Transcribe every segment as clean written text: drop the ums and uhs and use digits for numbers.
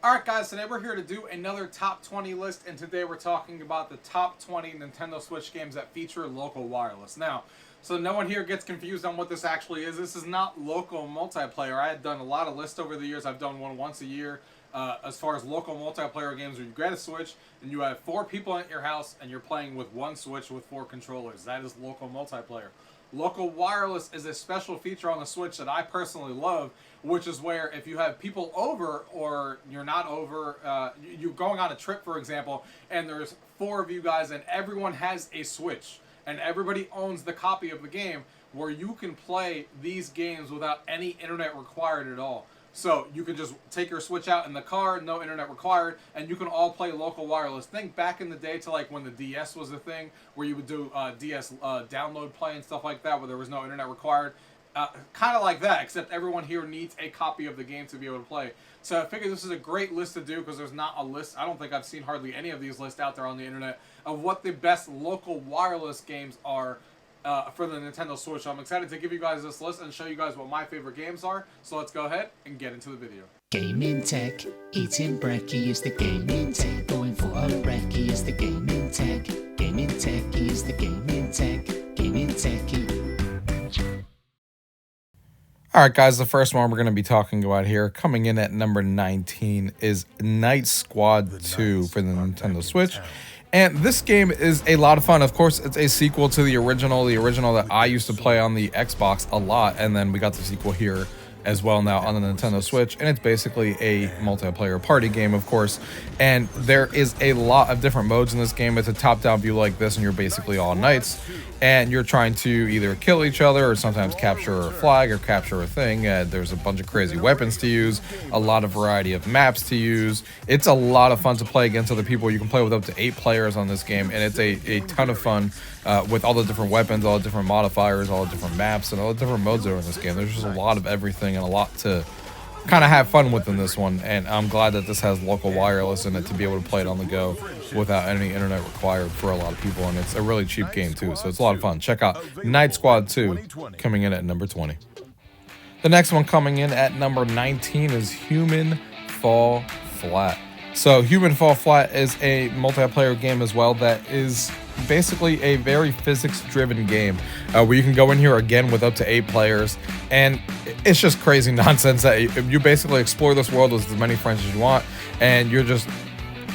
Alright guys, today we're here to do another top 20 list, and today we're talking about the top 20 Nintendo Switch games that feature local wireless. Now, so no one here gets confused on what this actually is. This is not local multiplayer. I had done a lot of lists over the years. I've done one once a year as far as local multiplayer games where you get a Switch and you have 4 people at your house and you're playing with one Switch with 4 controllers. That is local multiplayer. Local wireless is a special feature on the Switch that I personally love, which is where if you have people over or you're not over, you're going on a trip, for example, and there's 4 of you guys and everyone has a Switch and everybody owns the copy of the game, where you can play these games without any internet required at all. So you can just take your Switch out in the car, no internet required, and you can all play local wireless. Think back in the day to like when the DS was a thing, where you would do DS download play and stuff like that, where there was no internet required. Kind of like that, except everyone here needs a copy of the game to be able to play. So I figured this is a great list to do because there's not a list. I don't think I've seen hardly any of these lists out there on the internet of what the best local wireless games are for the Nintendo Switch. So I'm excited to give you guys this list and show you guys what my favorite games are. So let's go ahead and get into the video. Gaming tech, eating brekkie is the gaming tech. Going for a brekkie is the gaming tech. Gaming tech is the gaming tech. Gaming techie. Alright guys, the first one we're going to be talking about here, coming in at number 19, is Night Squad 2 for the Nintendo Switch. And this game is a lot of fun. Of course, it's a sequel to the original that I used to play on the Xbox a lot, and then we got the sequel here as well now on the Nintendo Switch, and it's basically a multiplayer party game, of course, and there is a lot of different modes in this game. It's a top-down view like this, and you're basically all knights, and you're trying to either kill each other or sometimes capture a flag or capture a thing. There's a bunch of crazy weapons to use, a lot of variety of maps to use. It's a lot of fun to play against other people. You can play with up to 8 players on this game, and it's a ton of fun with all the different weapons, all the different modifiers, all the different maps, and all the different modes that are in this game. There's just a lot of everything and a lot to kind of have fun with in this one, and I'm glad that this has local wireless in it to be able to play it on the go without any internet required for a lot of people, and it's a really cheap game too, so it's a lot of fun. Check out Night Squad 2 coming in at number 20. The next one coming in at number 19 is Human Fall Flat. So Human Fall Flat is a multiplayer game as well that is basically a very physics-driven game where you can go in here again with up to 8 players, and it's just crazy nonsense that you basically explore this world with as many friends as you want, and you're just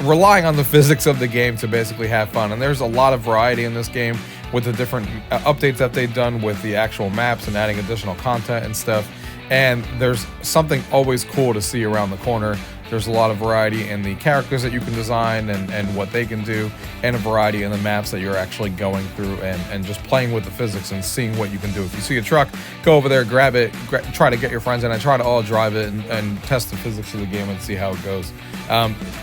relying on the physics of the game to basically have fun. And there's a lot of variety in this game with the different updates that they've done with the actual maps and adding additional content and stuff, and there's something always cool to see around the corner. There's a lot of variety in the characters that you can design and what they can do, and a variety in the maps that you're actually going through and just playing with the physics and seeing what you can do. If you see a truck, go over there, grab it, try to get your friends in, and try to all drive it and test the physics of the game and see how it goes.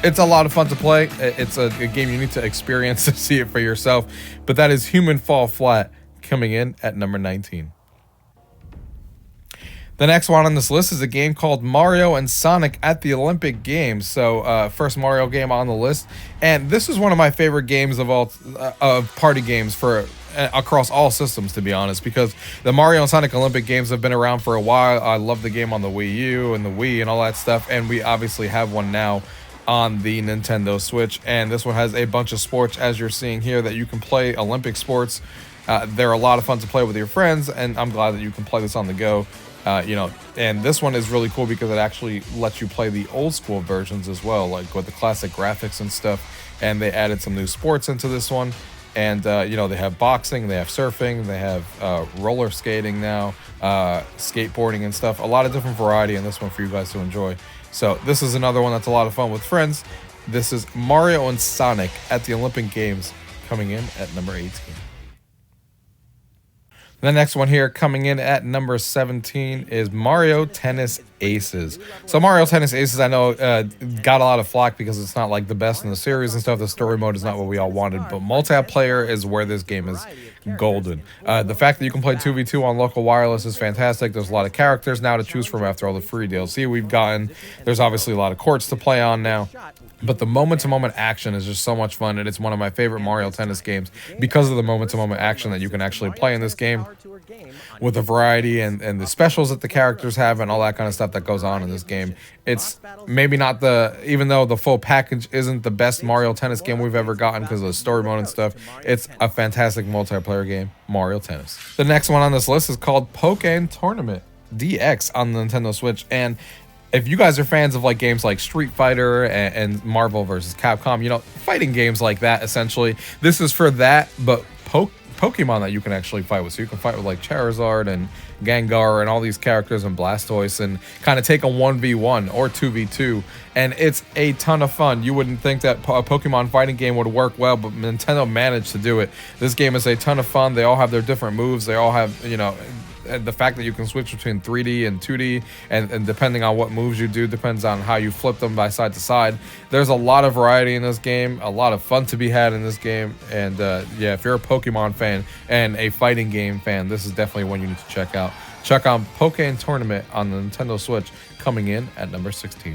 It's a lot of fun to play. It's a game you need to experience to see it for yourself, but that is Human Fall Flat coming in at number 19. The next one on this list is a game called Mario and Sonic at the Olympic Games. So, first Mario game on the list, and this is one of my favorite games of all party games for across all systems, to be honest, because the Mario and Sonic Olympic Games have been around for a while. I love the game on the Wii U and the Wii and all that stuff, and we obviously have one now on the Nintendo Switch, and this one has a bunch of sports, as you're seeing here, that you can play Olympic sports. They're a lot of fun to play with your friends, and I'm glad that you can play this on the go. And this one is really cool because it actually lets you play the old school versions as well, like with the classic graphics and stuff. And they added some new sports into this one. And, they have boxing, they have surfing, they have roller skating now, skateboarding and stuff. A lot of different variety in this one for you guys to enjoy. So this is another one that's a lot of fun with friends. This is Mario and Sonic at the Olympic Games coming in at number 18. The next one here coming in at number 17 is Mario Tennis Aces. So Mario Tennis Aces, I know, got a lot of flack because it's not like the best in the series and stuff. The story mode is not what we all wanted, but multiplayer is where this game is golden. The fact that you can play 2v2 on local wireless is fantastic. There's a lot of characters now to choose from after all the free DLC we've gotten. There's obviously a lot of courts to play on now. But the moment-to-moment action is just so much fun, and it's one of my favorite Mario Tennis games because of the moment-to-moment action that you can actually play in this game. with the variety and the specials that the characters have and all that kind of stuff that goes on in this game. It's maybe not even though the full package isn't the best Mario Tennis game we've ever gotten because of the story mode and stuff, it's a fantastic multiplayer game, Mario Tennis. The next one on this list is called Pokken Tournament DX on the Nintendo Switch. And if you guys are fans of like games like Street Fighter and Marvel vs. Capcom, you know, fighting games like that, essentially, this is for that, but Pokemon that you can actually fight with. So you can fight with like Charizard and Gengar and all these characters and Blastoise and kind of take a 1v1 or 2v2. And it's a ton of fun. You wouldn't think that a Pokemon fighting game would work well, but Nintendo managed to do it. This game is a ton of fun. They all have their different moves. They all have, you know, the fact that you can switch between 3D and 2D and depending on what moves you do depends on how you flip them by side to side. There's a lot of variety in this game, a lot of fun to be had in this game, and yeah, if you're a Pokemon fan and a fighting game fan, this is definitely one you need to check out. Check out Pokken Tournament on the Nintendo Switch, coming in at number 16.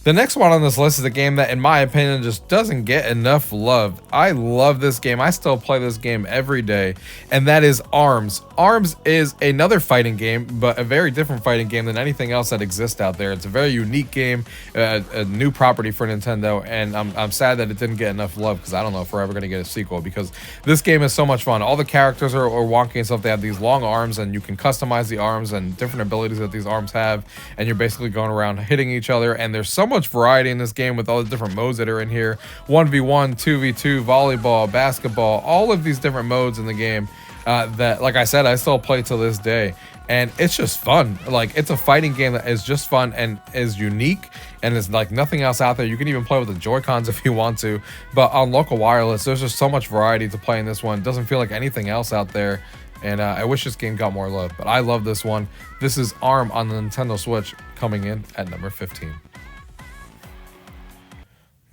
The next one on this list is a game that, in my opinion, just doesn't get enough love. I love this game. I still play this game every day, and that is ARMS. ARMS is another fighting game, but a very different fighting game than anything else that exists out there. It's a very unique game, a new property for Nintendo, and I'm sad that it didn't get enough love because I don't know if we're ever going to get a sequel because this game is so much fun. All the characters are wonky and stuff. They have these long arms, and you can customize the arms and different abilities that these arms have, and you're basically going around hitting each other, and there's so much variety in this game with all the different modes that are in here. 1v1, 2v2, volleyball, basketball, all of these different modes in the game that, like I said, I still play to this day. And it's just fun. Like, it's a fighting game that is just fun and is unique and is like nothing else out there. You can even play with the Joy-Cons if you want to. But on local wireless, there's just so much variety to play in this one. It doesn't feel like anything else out there. And I wish this game got more love, but I love this one. This is ARM on the Nintendo Switch, coming in at number 15.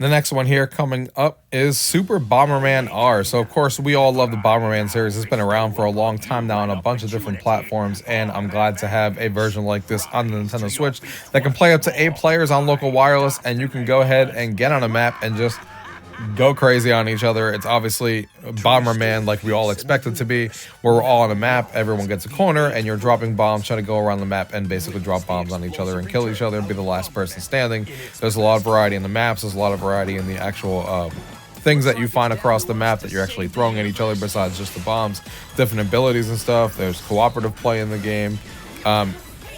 The next one here coming up is Super Bomberman R. So, of course, we all love the Bomberman series. It's been around for a long time now on a bunch of different platforms, and I'm glad to have a version like this on the Nintendo Switch that can play up to 8 players on local wireless, and you can go ahead and get on a map and just go crazy on each other. It's obviously Bomberman like we all expect it to be, where we're all on a map, everyone gets a corner, and you're dropping bombs, trying to go around the map and basically drop bombs on each other and kill each other and be the last person standing. There's a lot of variety in the maps. There's a lot of variety in the actual things that you find across the map that you're actually throwing at each other besides just the bombs. Different abilities and stuff. There's cooperative play in the game.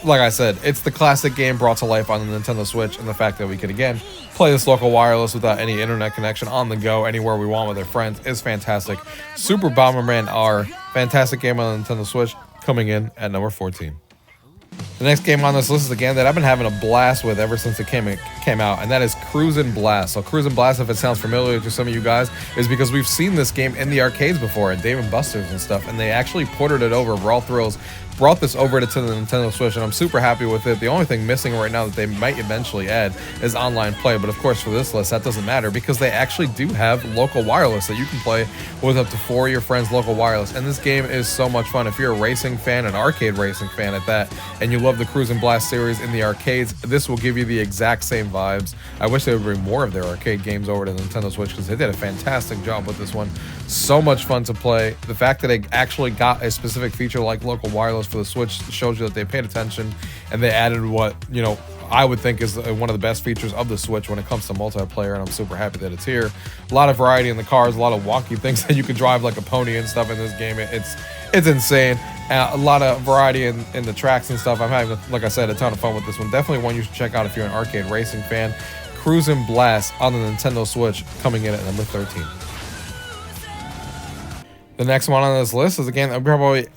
Like I said, it's the classic game brought to life on the Nintendo Switch, and the fact that we can, again, play this local wireless without any internet connection on the go anywhere we want with our friends is fantastic. Super Bomberman R, fantastic game on the Nintendo Switch, coming in at number 14. The next game on this list is a game that I've been having a blast with ever since it came out, and that is Cruisin' Blast. So Cruisin' Blast, if it sounds familiar to some of you guys, is because we've seen this game in the arcades before at Dave & Buster's and stuff, and they actually ported it over. Raw Thrills brought this over to the Nintendo Switch, and I'm super happy with it. The only thing missing right now that they might eventually add is online play, but of course for this list that doesn't matter because they actually do have local wireless that you can play with up to 4 of your friends local wireless, and this game is so much fun. If you're a racing fan, an arcade racing fan at that, and you love the Cruisin' Blast series in the arcades, this will give you the exact same vibes. I wish they would bring more of their arcade games over to the Nintendo Switch because they did a fantastic job with this one. So much fun to play. The fact that they actually got a specific feature like local wireless for the Switch shows you that they paid attention and they added what, you know, I would think is one of the best features of the Switch when it comes to multiplayer, and I'm super happy that it's here. A lot of variety in the cars, a lot of wonky things that you can drive like a pony and stuff in this game. It's insane. A lot of variety in the tracks and stuff. I'm having, like I said, a ton of fun with this one. Definitely one you should check out if you're an arcade racing fan. Cruisin' Blast on the Nintendo Switch, coming in at number 13. The next one on this list is a game that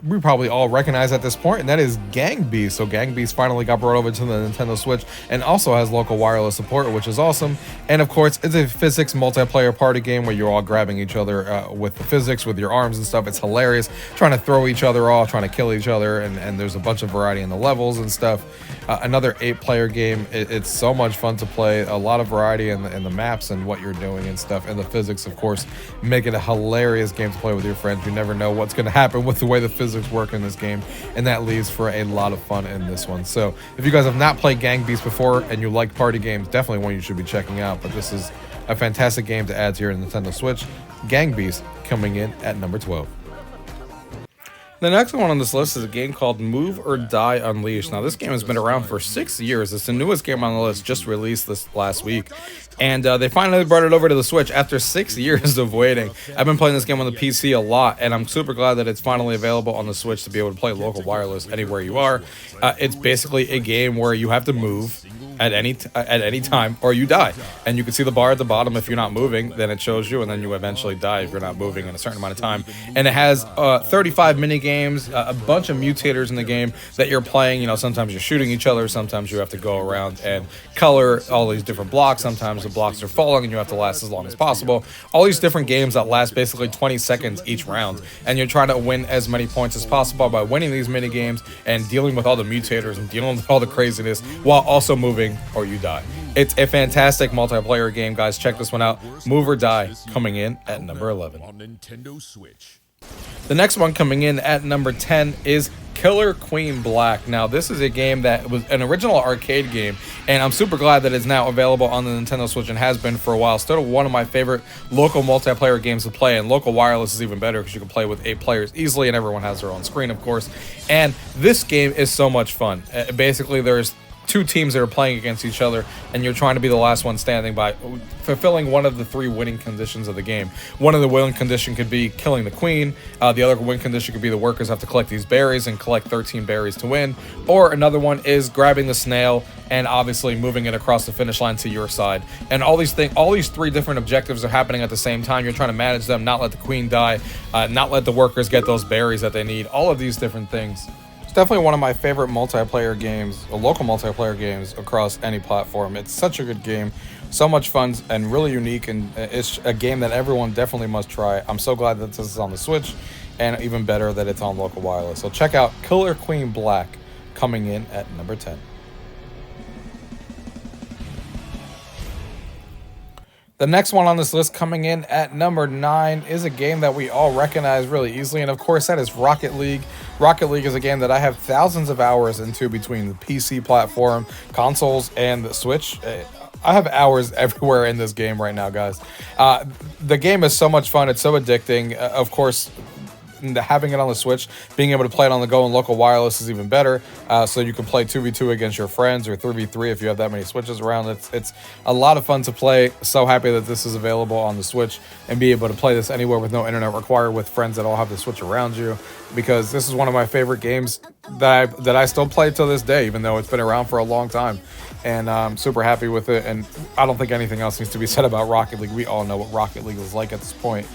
we probably all recognize at this point, and that is Gang Beasts. So Gang Beasts finally got brought over to the Nintendo Switch and also has local wireless support, which is awesome. And of course, it's a physics multiplayer party game where you're all grabbing each other with the physics, with your arms and stuff. It's hilarious, trying to throw each other off, trying to kill each other, and there's a bunch of variety in the levels and stuff. Another 8-player game. It's so much fun to play. A lot of variety in the maps and what you're doing and stuff. And the physics, of course, make it a hilarious game to play with your friends. You never know what's going to happen with the way the physics work in this game, and that leaves for a lot of fun in this one. So if you guys have not played Gang Beasts before and you like party games, definitely one you should be checking out. But this is a fantastic game to add to your Nintendo Switch. Gang Beasts coming in at number 12. The next one on this list is a game called Move or Die Unleashed. Now, this game has been around for 6 years. It's the newest game on the list, just released this last week. And they finally brought it over to the Switch after 6 years of waiting. I've been playing this game on the PC a lot, and I'm super glad that it's finally available on the Switch to be able to play local wireless anywhere you are. It's basically a game where you have to move at any time or you die, and you can see the bar at the bottom. If you're not moving, then it shows you, and then you eventually die if you're not moving in a certain amount of time. And it has 35 mini games, a bunch of mutators in the game that you're playing. You know, sometimes you're shooting each other, sometimes you have to go around and color all these different blocks. Sometimes the blocks are falling and you have to last as long as possible. All these different games that last basically 20 seconds each round, and you're trying to win as many points as possible by winning these mini games and dealing with all the mutators and dealing with all the craziness while also moving or you die. It's a fantastic multiplayer game, guys. Check this one out. Move or Die, coming in at number 11. On Nintendo Switch. The next one coming in at number 10 is Killer Queen Black. Now, this is a game that was an original arcade game, and I'm super glad that it's now available on the Nintendo Switch and has been for a while. Still one of my favorite local multiplayer games to play, and local wireless is even better because you can play with 8 players easily, and everyone has their own screen, of course. And this game is so much fun. Basically, there's 2 teams that are playing against each other, and you're trying to be the last one standing by fulfilling one of the 3 winning conditions of the game. One of the winning condition could be killing the queen. The other win condition could be the workers have to collect these berries and collect 13 berries to win. Or another one is grabbing the snail and obviously moving it across the finish line to your side. And all these 3 different objectives are happening at the same time. You're trying to manage them, not let the queen die, not let the workers get those berries that they need. All of these different things. Definitely one of my favorite multiplayer games, local multiplayer games across any platform. It's such a good game, so much fun and really unique, and it's a game that everyone definitely must try. I'm so glad that this is on the Switch, and even better that it's on local wireless. So check out Killer Queen Black, coming in at number 10. The next one on this list, coming in at number 9, is a game that we all recognize really easily, and of course that is Rocket League. Rocket League is a game that I have thousands of hours into between the PC platform, consoles, and the Switch. I have hours everywhere in this game right now, guys. The game is so much fun. It's so addicting. Of course, having it on the Switch, being able to play it on the go and local wireless is even better. So you can play 2v2 against your friends, or 3v3 if you have that many Switches around. It's a lot of fun to play. So happy that this is available on the Switch and be able to play this anywhere with no internet required, with friends that all have the Switch around you, because this is one of my favorite games that I still play to this day, even though it's been around for a long time. And I'm super happy with it, and I don't think anything else needs to be said about Rocket League. We all know what Rocket League is like at this point.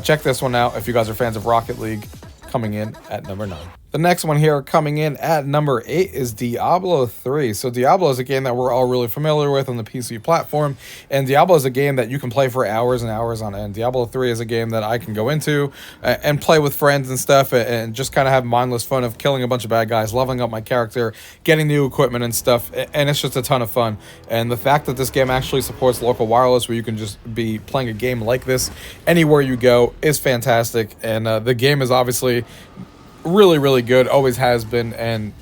Check this one out if you guys are fans of Rocket League, coming in at number 9. The next one here, coming in at number 8, is Diablo 3. So Diablo is a game that we're all really familiar with on the PC platform, and Diablo is a game that you can play for hours and hours on end. Diablo 3 is a game that I can go into and play with friends and stuff, and just kind of have mindless fun of killing a bunch of bad guys, leveling up my character, getting new equipment and stuff, and it's just a ton of fun. And the fact that this game actually supports local wireless, where you can just be playing a game like this anywhere you go, is fantastic. And the game is obviously really, really good, always has been, and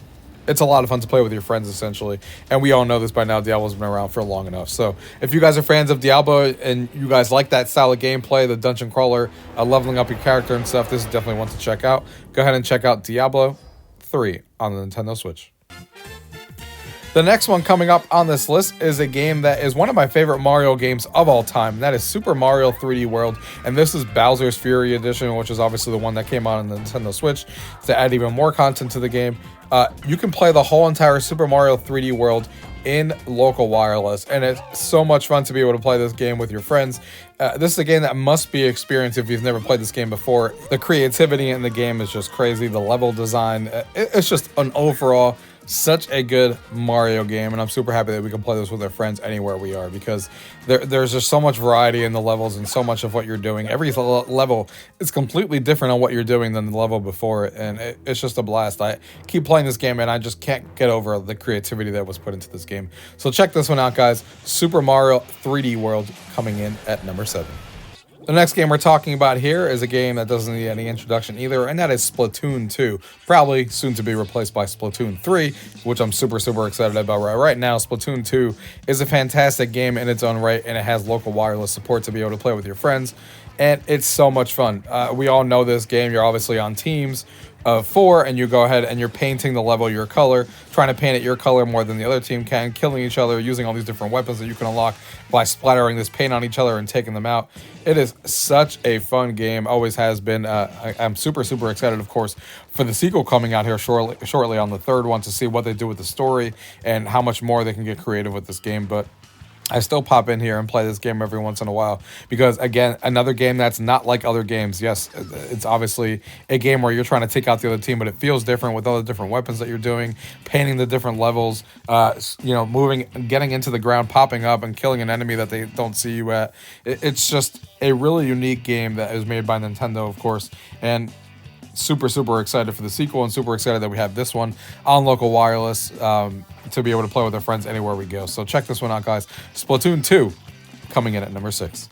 it's a lot of fun to play with your friends, essentially. And we all know this by now. Diablo's been around for long enough. So if you guys are fans of Diablo and you guys like that style of gameplay, the dungeon crawler, leveling up your character and stuff, this is definitely one to check out. Go ahead and check out Diablo 3 on the Nintendo Switch. The next one coming up on this list is a game that is one of my favorite Mario games of all time, and that is Super Mario 3D World. And this is Bowser's Fury Edition, which is obviously the one that came out on the Nintendo Switch to add even more content to the game. You can play the whole entire Super Mario 3D World in local wireless, and it's so much fun to be able to play this game with your friends. This is a game that must be experienced if you've never played this game before. The creativity in the game is just crazy. The level design, it's just an overall such a good Mario game, and I'm super happy that we can play this with our friends anywhere we are, because there's just so much variety in the levels and so much of what you're doing. Every level is completely different on what you're doing than the level before it, and it's just a blast. I keep playing this game, and I just can't get over the creativity that was put into this game. So check this one out, guys. Super Mario 3D World, coming in at number 7. The next game we're talking about here is a game that doesn't need any introduction either, and that is Splatoon 2. Probably soon to be replaced by Splatoon 3, which I'm super excited about right now. Splatoon 2 is a fantastic game in its own right, and it has local wireless support to be able to play with your friends, and it's so much fun. We all know this game. You're obviously on teams, of 4, and you go ahead and you're painting the level your color, trying to paint it your color more than the other team can, killing each other, using all these different weapons that you can unlock by splattering this paint on each other and taking them out. It is such a fun game, always has been. I'm super excited, of course, for the sequel coming out here shortly on the third one, to see what they do with the story and how much more they can get creative with this game. But I still pop in here and play this game every once in a while because, again, another game that's not like other games. Yes, it's obviously a game where you're trying to take out the other team, but it feels different with all the different weapons that you're doing, painting the different levels, moving, getting into the ground, popping up and killing an enemy that they don't see you at. It's just a really unique game that is made by Nintendo, of course, and super excited for the sequel, and super excited that we have this one on local wireless to be able to play with our friends anywhere we go. So check this one out, guys. Splatoon 2 coming in at number 6.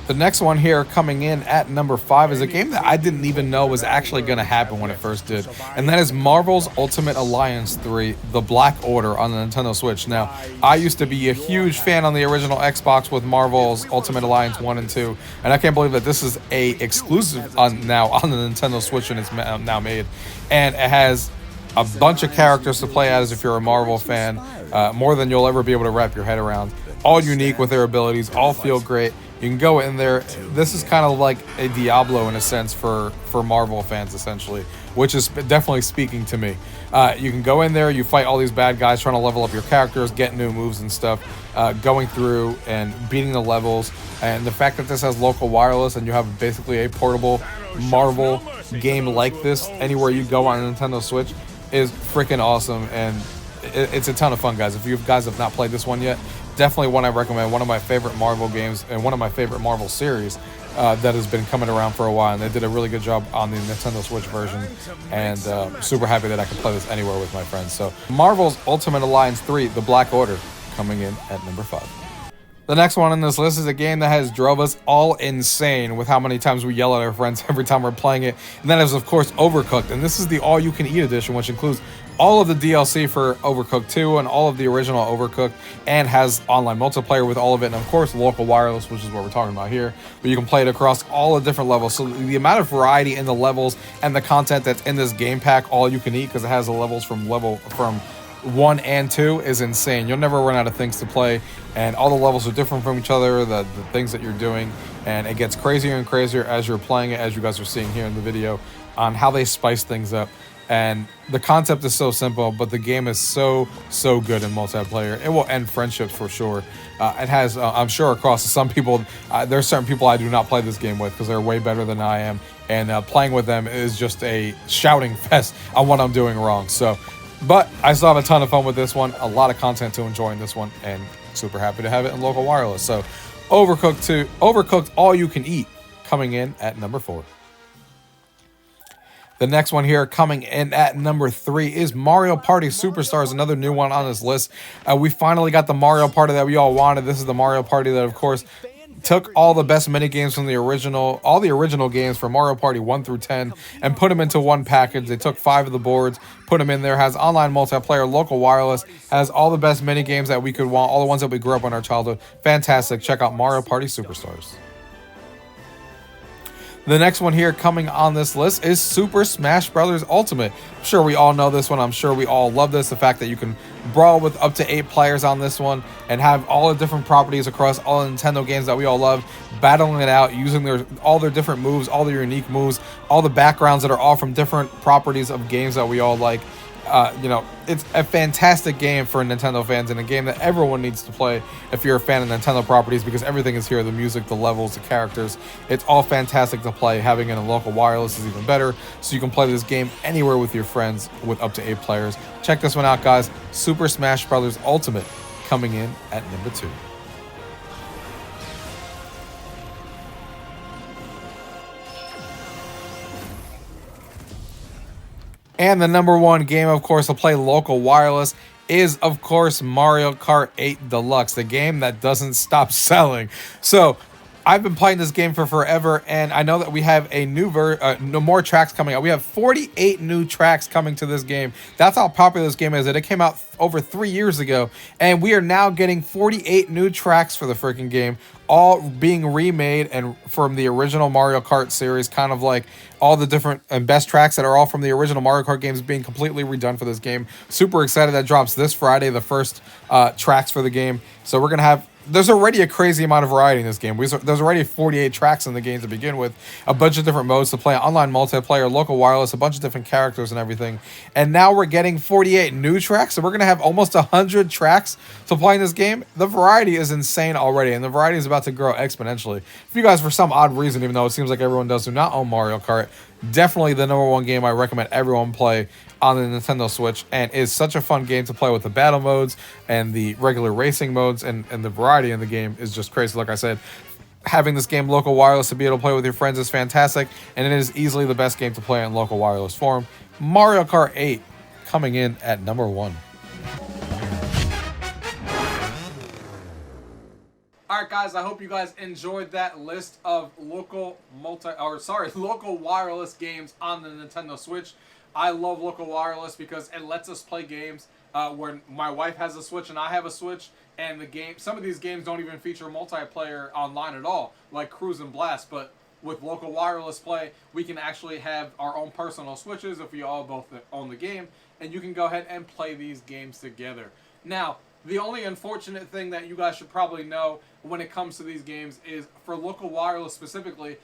The next one here coming in at number 5 is a game that I didn't even know was actually going to happen when it first did, and that is Marvel's Ultimate Alliance 3, The Black Order on the Nintendo Switch. Now, I used to be a huge fan on the original Xbox with Marvel's Ultimate Alliance 1 and 2, and I can't believe that this is a exclusive now on the Nintendo Switch, and it's now made, and it has a bunch of characters to play as if you're a Marvel fan, more than you'll ever be able to wrap your head around. All unique with their abilities, all feel great. You can go in there. This is kind of like a Diablo in a sense for Marvel fans, essentially, which is definitely speaking to me. You can go in there, you fight all these bad guys, trying to level up your characters, get new moves and stuff, going through and beating the levels. And the fact that this has local wireless and you have basically a portable Marvel game like this anywhere you go on a Nintendo Switch is freaking awesome, and it's a ton of fun, guys. If you guys have not played this one yet, definitely one I recommend. One of my favorite Marvel games and one of my favorite Marvel series that has been coming around for a while, and they did a really good job on the Nintendo Switch version, and super happy that I can play this anywhere with my friends. So Marvel's Ultimate Alliance 3, The Black Order, coming in at number 5. The next one on this list is a game that has drove us all insane with how many times we yell at our friends every time we're playing it, and that is, of course, Overcooked. And this is the all-you-can-eat edition, which includes all of the DLC for Overcooked 2 and all of the original Overcooked, and has online multiplayer with all of it, and of course local wireless, which is what we're talking about here, but you can play it across all the different levels. So the amount of variety in the levels and the content that's in this game pack, all you can eat, because it has the levels from 1 and 2, is insane. You'll never run out of things to play, and all the levels are different from each other, the things that you're doing, and it gets crazier and crazier as you're playing it, as you guys are seeing here in the video, on how they spice things up. And the concept is so simple, but the game is so good in multiplayer. It will end friendships for sure. It has, I'm sure, across some people, there's certain people I do not play this game with because they're way better than I am, and playing with them is just a shouting fest on what I'm doing wrong. So, but I still have a ton of fun with this one, a lot of content to enjoy in this one, and super happy to have it in local wireless. So Overcooked All You Can Eat, coming in at number 4. The next one here coming in at number 3 is Mario Party Superstars, another new one on this list. We finally got the Mario Party that we all wanted. This is the Mario Party that, of course, took all the best mini games from all the original games from Mario Party 1 through 10 and put them into one package. They took 5 of the boards, put them in there, has online multiplayer, local wireless, has all the best mini games that we could want, all the ones that we grew up in our childhood. Fantastic. Check out Mario Party Superstars. The next one here coming on this list is Super Smash Bros. Ultimate. I'm sure we all know this one. I'm sure we all love this. The fact that you can brawl with up to 8 players on this one and have all the different properties across all the Nintendo games that we all love, battling it out, using all their different moves, all their unique moves, all the backgrounds that are all from different properties of games that we all like. It's a fantastic game for Nintendo fans, and a game that everyone needs to play if you're a fan of Nintendo properties, because everything is here, the music, the levels, the characters. It's all fantastic to play. Having it in local wireless is even better, so you can play this game anywhere with your friends with up to 8 players. Check this one out, guys. Super Smash Bros. Ultimate, coming in at number 2. And the number 1 game, of course, to play local wireless is, of course, Mario Kart 8 Deluxe, the game that doesn't stop selling. So, I've been playing this game for forever, and I know that we have a new no more tracks coming out. We have 48 new tracks coming to this game. That's how popular this game is. It came out over 3 years ago, and we are now getting 48 new tracks for the freaking game, all being remade and from the original Mario Kart series, kind of like all the different and best tracks that are all from the original Mario Kart games being completely redone for this game. Super excited. That drops this Friday, the first tracks for the game. So we're going to have, there's already a crazy amount of variety in this game. There's already 48 tracks in the game to begin with, a bunch of different modes to play, online multiplayer, local wireless, a bunch of different characters and everything. And now we're getting 48 new tracks, so we're going to have almost 100 tracks to play in this game. The variety is insane already, and the variety is about to grow exponentially. If you guys, for some odd reason, even though it seems like everyone does, do not own Mario Kart, definitely the #1 game I recommend everyone play on the Nintendo Switch, and is such a fun game to play with the battle modes and the regular racing modes, and the variety in the game is just crazy. Like I said, having this game local wireless to be able to play with your friends is fantastic, and it is easily the best game to play in local wireless form. Mario Kart 8 coming in at #1. Alright guys, I hope you guys enjoyed that list of local wireless games on the Nintendo Switch. I love local wireless because it lets us play games where my wife has a Switch and I have a Switch, and some of these games don't even feature multiplayer online at all, like Cruise and Blast, but with local wireless play, we can actually have our own personal Switches if we all both own the game, and you can go ahead and play these games together. Now, the only unfortunate thing that you guys should probably know when it comes to these games is for local wireless specifically,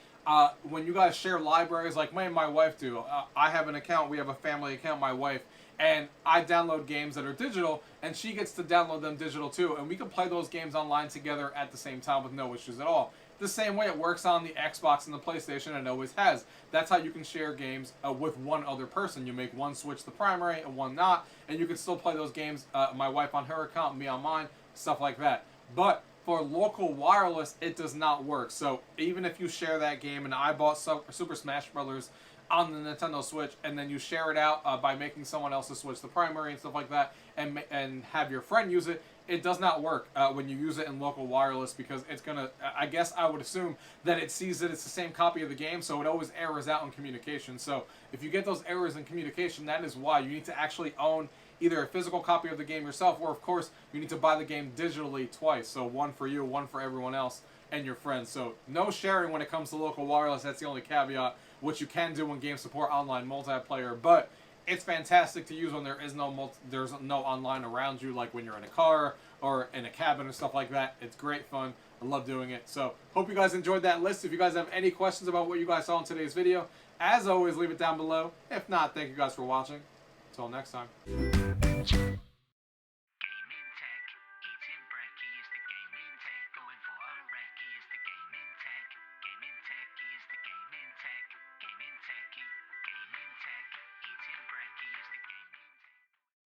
when you guys share libraries like me and my wife do, I have an account, we have a family account, my wife, and I download games that are digital, and she gets to download them digital too, and we can play those games online together at the same time with no issues at all. The same way it works on the Xbox and the PlayStation, and it always has. That's how you can share games with one other person. You make one Switch the primary and one not, and you can still play those games, my wife on her account, me on mine, stuff like that. But for local wireless, it does not work. So even if you share that game, and I bought Super Smash Brothers on the Nintendo Switch, and then you share it out by making someone else's Switch the primary and stuff like that, and have your friend use it, it does not work when you use it in local wireless, because it's gonna, I guess I would assume that it sees that it's the same copy of the game, so it always errors out in communication. So if you get those errors in communication, that is why you need to actually own either a physical copy of the game yourself, or of course you need to buy the game digitally twice, so one for you, one for everyone else and your friends. So no sharing when it comes to local wireless. That's the only caveat, which you can do when games support online multiplayer, but it's fantastic to use when there's no online around you, like when you're in a car or in a cabin or stuff like that. It's great fun. I love doing it. So hope you guys enjoyed that list. If you guys have any questions about what you guys saw in today's video, as always, leave it down below. If not, thank you guys for watching. Until next time.